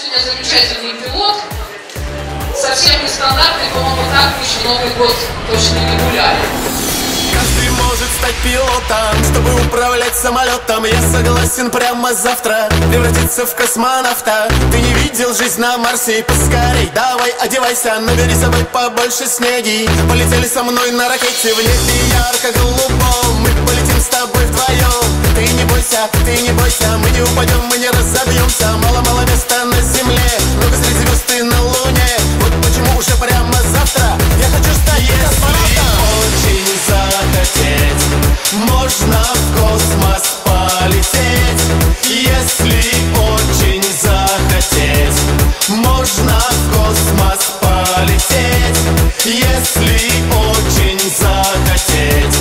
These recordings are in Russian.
Сегодня замечательный пилот, совсем нестандартный, по-моему, так еще Новый год точно не гуляли. Каждый может стать пилотом, чтобы управлять самолетом. Я согласен прямо завтра превратиться в космонавта. Ты не видел жизнь на Марсе, поскорей давай одевайся, набери с собой побольше снеги. Полетели со мной на ракете в небе ярко-голубом. Мы полетим с тобой вдвоем. Ты не бойся, мы не упадем, мы не разобьемся. Мало-мало места на земле, много среди звезд и на луне. Вот почему уже прямо завтра я хочу стать космонавтом. Очень захотеть, можно в космос полететь. Если очень захотеть, можно в космос полететь. Если очень захотеть,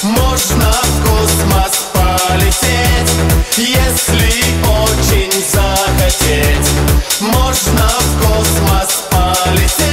можно в космос полететь. Если очень захотеть, можно в космос полететь.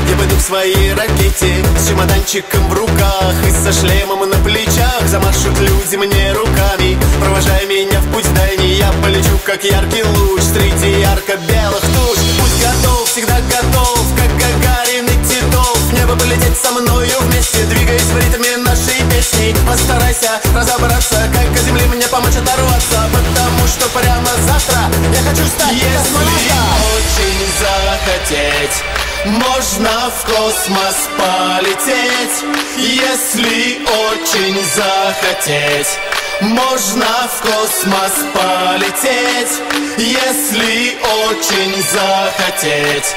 Я пойду в своей ракете с чемоданчиком в руках и со шлемом на плечах. Замашут люди мне руками, провожая меня в путь дальний. Я полечу, как яркий луч среди ярко-белых туч. Путь готов, всегда готов, как Гагарин и Титов. В небо полететь со мною вместе, двигаясь в ритме нашей песни. Постарайся разобраться, как к земле мне помочь оторваться, потому что прямо завтра я хочу стать космонавтом. Очень захотеть, можно в космос полететь. Если очень захотеть, можно в космос полететь. Если очень захотеть,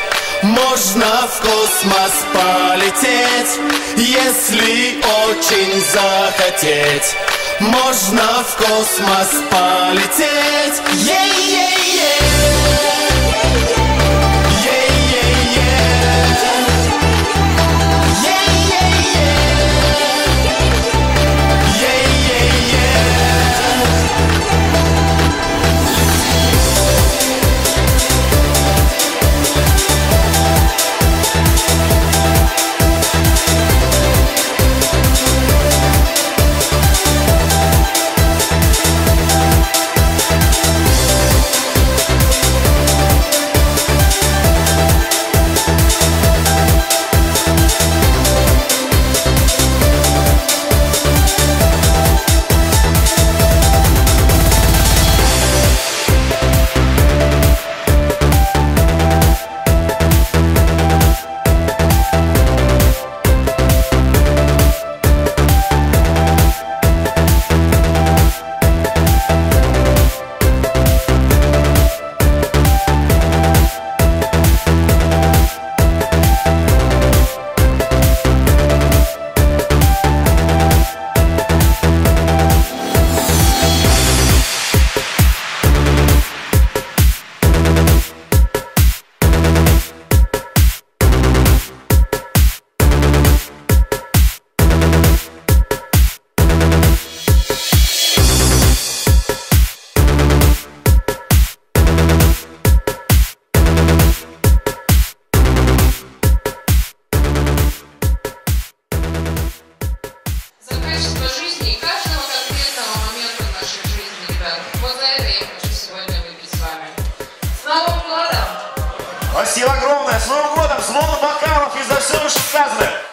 можно в космос полететь. Если очень захотеть, можно в космос полететь. Спасибо огромное! С Новым годом! С новым бокалом и за все вышесказанное!